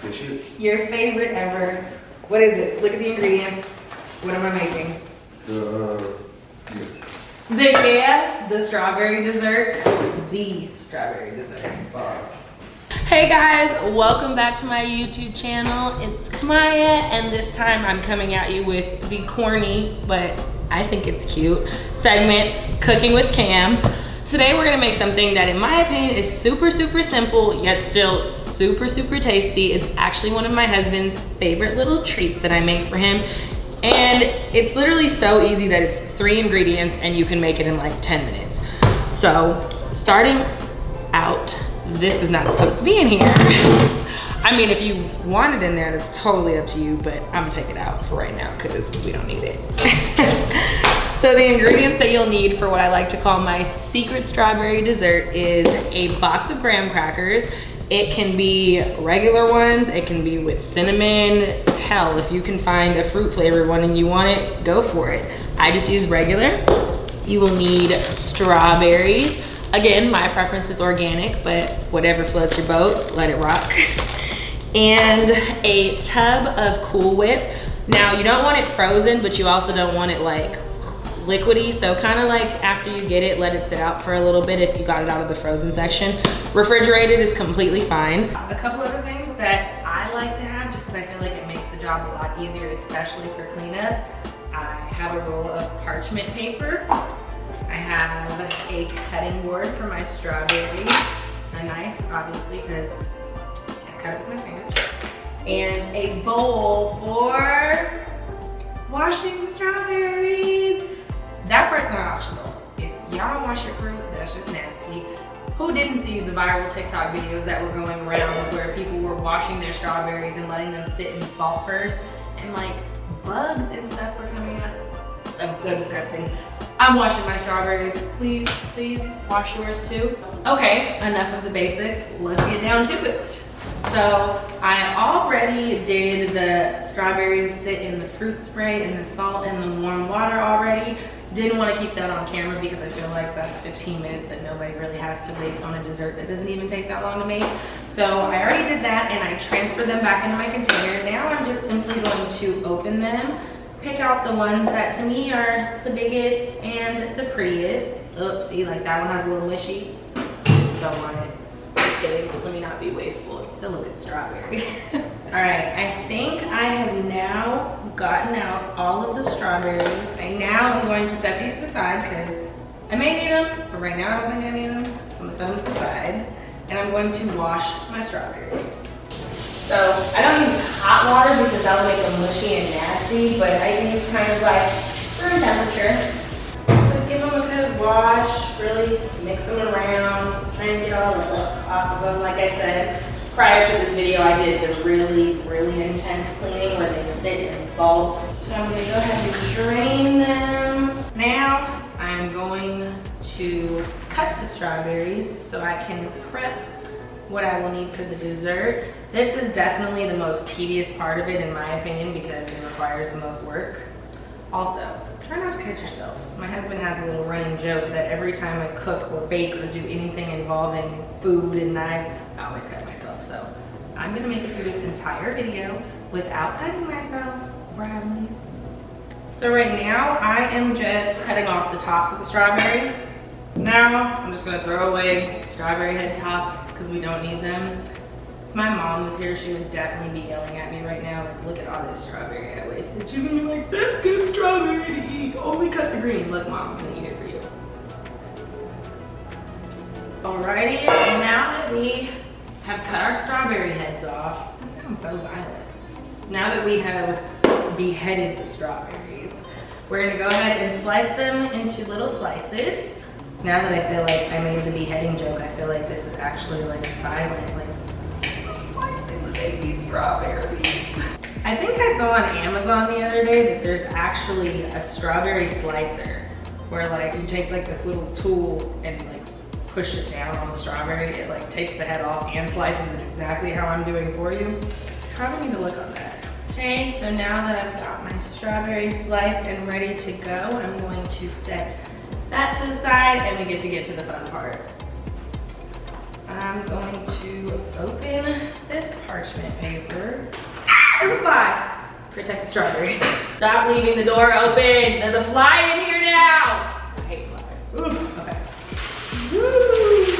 Good shit. Your favorite ever. What is it? Look at the ingredients. What am I making? The strawberry dessert. The strawberry dessert. Hey guys, welcome back to my YouTube channel. It's Kamiah, and this time I'm coming at you with the corny, but I think it's cute, segment, Cooking with Cam. Today we're gonna make something that in my opinion is super simple, yet still super tasty. It's actually one of my husband's favorite little treats that I make for him. And it's literally so easy that it's 3 ingredients and you can make it in like 10 minutes. So starting out, this is not supposed to be in here. I mean, if you want it in there, that's totally up to you, but I'm gonna take it out for right now because we don't need it. So the ingredients that you'll need for what I like to call my secret strawberry dessert is a box of graham crackers. It can be regular ones, it can be with cinnamon. Hell, if you can find a fruit flavored one and you want it, go for it. I just use regular. You will need strawberries. Again, my preference is organic, but whatever floats your boat, let it rock. And a tub of Cool Whip. Now, you don't want it frozen, but you also don't want it like liquidy, so kind of like after you get it, let it sit out for a little bit if you got it out of the frozen section. Refrigerated is completely fine. A couple other things that I like to have, just because I feel like it makes the job a lot easier, especially for cleanup. I have a roll of parchment paper. I have a cutting board for my strawberries, a knife, obviously, because I can't cut it with my fingers, and a bowl for washing the strawberries. That part's not optional. If y'all don't wash your fruit, that's just nasty. Who didn't see the viral TikTok videos that were going around where people were washing their strawberries and letting them sit in salt first, and like bugs and stuff were coming out? That was so disgusting. I'm washing my strawberries. Please wash yours too. Okay, enough of the basics. Let's get down to it. So I already did the strawberries sit in the fruit spray and the salt and the warm water already. Didn't want to keep that on camera because I feel like that's 15 minutes that nobody really has to waste on a dessert that doesn't even take that long to make. So I already did that and I transferred them back into my container. Now I'm just simply going to open them, pick out the ones that to me are the biggest and the prettiest. Oopsie, like that one has a little mushy. Don't want it. Just kidding, let me not be wasteful. It's still a good strawberry. All right, I think I have now gotten out all of the strawberries. Now I'm going to set these aside because I may need them, but right now I don't think I need them. I'm gonna set them aside and I'm going to wash my strawberries. So I don't use hot water because that'll make them mushy and nasty, but I use kind of like room temperature. So give them a good wash, really mix them around, try and get all the lip off of them. Like I said, prior to this video, I did the really intense cleaning where they sit in salt. So I'm gonna go ahead and drain them. Now I'm going to cut the strawberries so I can prep what I will need for the dessert. This is definitely the most tedious part of it in my opinion because it requires the most work. Also, try not to cut yourself. My husband has a little running joke that every time I cook or bake or do anything involving food and knives, I always cut myself. So I'm gonna make it through this entire video without cutting myself, Bradley. So right now, I am just cutting off the tops of the strawberry. Now, I'm just gonna throw away strawberry head tops because we don't need them. If my mom was here, she would definitely be yelling at me right now. Like, look at all this strawberry I wasted. She's gonna be like, that's good strawberry to eat. Only cut the green. Look, Mom, I'm gonna eat it for you. Alrighty, now that we have cut our strawberry heads off, that sounds so violent. Now that we have beheaded the strawberries, we're gonna go ahead and slice them into little slices. Now that I feel like I made the beheading joke, I feel like this is actually like violent, like slicing the baby strawberries. I think I saw on Amazon the other day that there's actually a strawberry slicer where like you take like this little tool and like push it down on the strawberry. It like takes the head off and slices it exactly how I'm doing for you. Probably need to look on that. Okay, so now that I've got my strawberry sliced and ready to go, I'm going to set that to the side and we get to the fun part. I'm going to open this this parchment paper. There's a fly. Protect the strawberry. Stop leaving the door open. There's a fly in here now. I hate flies. Ooh, okay. Woo.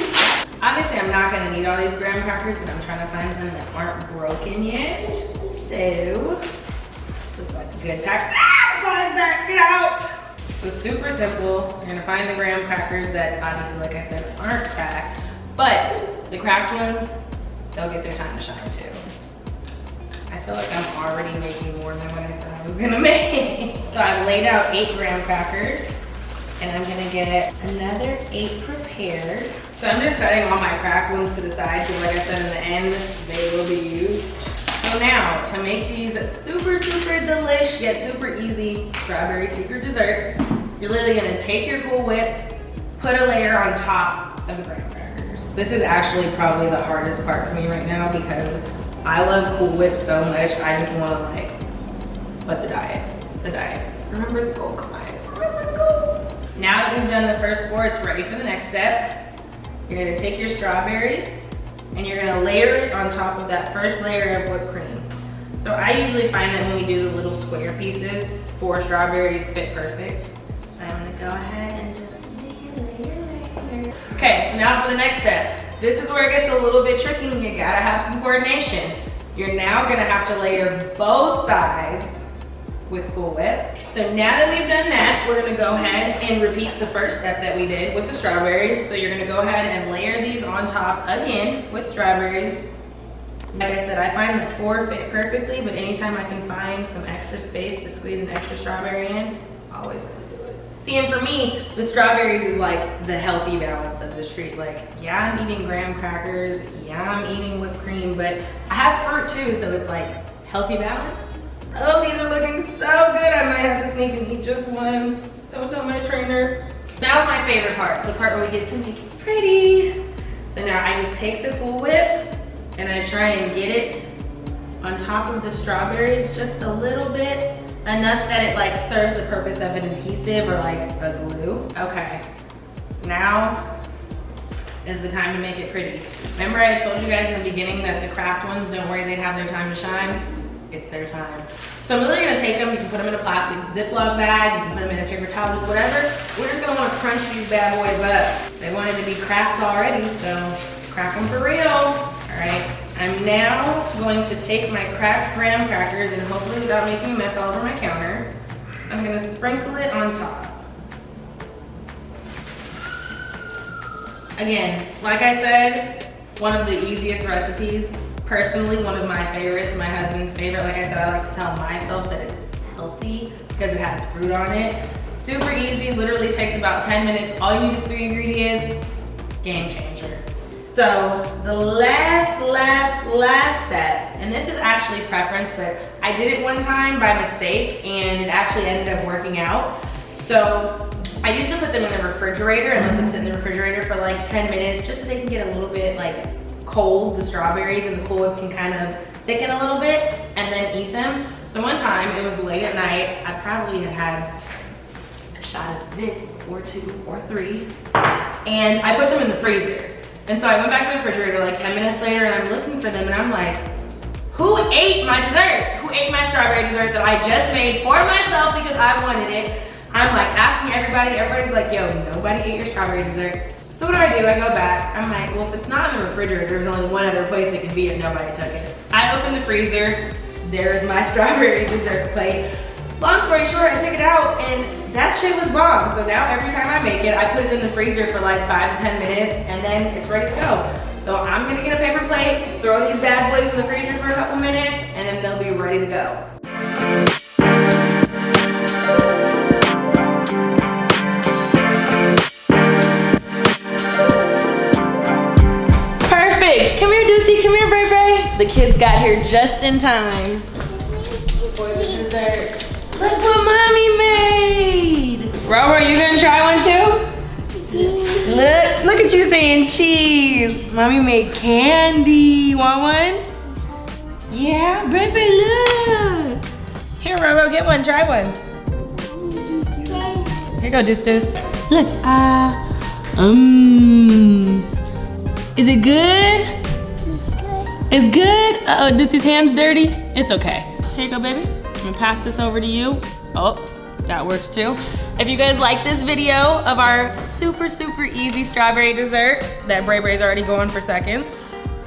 Obviously, I'm not gonna need all these graham crackers, but I'm trying to find some that aren't broken yet. So, this is like a good pack. Ah, flies back, get out. So super simple. You're gonna find the graham crackers that obviously, like I said, aren't cracked, but the cracked ones, they'll get their time to shine too. I feel like I'm already making more than what I said I was gonna make. So I've laid out 8 graham crackers, and I'm gonna get another 8 prepared. So I'm just setting all my cracked ones to the side, because like I said, in the end, they will be used. So now, to make these super, super delish, yet super easy strawberry secret desserts, you're literally gonna take your Cool Whip, put a layer on top of the graham crackers. This is actually probably the hardest part for me right now, because I love Cool Whip so much, I just wanna like, but the diet. Remember the goal, Kamiah, remember the goal. Now that we've done the first 4, it's ready for the next step. You're gonna take your strawberries, and you're gonna layer it on top of that first layer of whipped cream. So I usually find that when we do the little square pieces, 4 strawberries fit perfect. So I'm gonna go ahead and just layer. Okay, so now for the next step. This is where it gets a little bit tricky and you gotta have some coordination. You're now gonna have to layer both sides with Cool Whip. So now that we've done that, we're gonna go ahead and repeat the first step that we did with the strawberries. So you're gonna go ahead and layer these on top again with strawberries. Like I said, I find that 4 fit perfectly, but anytime I can find some extra space to squeeze an extra strawberry in, always gonna do it. See, and for me, the strawberries is like the healthy balance of this treat. Like, yeah, I'm eating graham crackers, yeah, I'm eating whipped cream, but I have fruit too, so it's like healthy balance. Oh, these are looking so good. I might have to sneak and eat just one. Don't tell my trainer. Now my favorite part, the part where we get to make it pretty. So now I just take the Cool Whip and I try and get it on top of the strawberries just a little bit, enough that it like serves the purpose of an adhesive or like a glue. Okay, now is the time to make it pretty. Remember I told you guys in the beginning that the cracked ones, don't worry, they'd have their time to shine. It's their time. So I'm really gonna take them, you can put them in a plastic Ziploc bag, you can put them in a paper towel, just whatever. We're just gonna wanna crunch these bad boys up. They wanted to be cracked already, so let's crack them for real. All right, I'm now going to take my cracked graham crackers and hopefully without making a mess all over my counter, I'm gonna sprinkle it on top. Again, like I said, one of the easiest recipes. Personally, one of my favorites, my husband's favorite. Like I said, I like to tell myself that it's healthy because it has fruit on it. Super easy, literally takes about 10 minutes. All you need is 3 ingredients, game changer. So the last step, and this is actually preference, but I did it one time by mistake and it actually ended up working out. So I used to put them in the refrigerator and let them sit in the refrigerator for like 10 minutes just so they can get a little bit like cold, the strawberries and the Cool Whip can kind of thicken a little bit and then eat them. So one time, it was late at night, I probably had a shot of this or 2 or 3, and I put them in the freezer. And so I went back to the refrigerator like 10 minutes later and I'm looking for them and I'm like, who ate my dessert? Who ate my strawberry dessert that I just made for myself because I wanted it? I'm like asking everybody, everybody's like, yo, nobody ate your strawberry dessert. So what do? I go back, I'm like, well, if it's not in the refrigerator, there's only one other place it can be if nobody took it. I open the freezer, there's my strawberry dessert plate. Long story short, I took it out and that shit was bomb. So now every time I make it, I put it in the freezer for like 5 to 10 minutes and then it's ready to go. So I'm gonna get a paper plate, throw these bad boys in the freezer for a couple minutes, and then they'll be ready to go. Come here, Deucey. Come here, Bray Bray. The kids got here just in time for the dessert. Look what Mommy made. Rover, you gonna try one too? Look at you saying cheese. Mommy made candy. Want one? Yeah, Bray Bray, look. Here, Rover, get one. Try one. Here you go, Deuce. Look. Is it good? It's good. Uh-oh, is his hands dirty? It's okay. Here you go, baby. I'm gonna pass this over to you. Oh, that works too. If you guys like this video of our super easy strawberry dessert that Bray Bray's already going for seconds,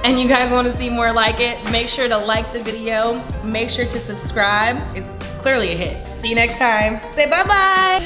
and you guys want to see more like it, make sure to like the video, make sure to subscribe. It's clearly a hit. See you next time. Say bye-bye.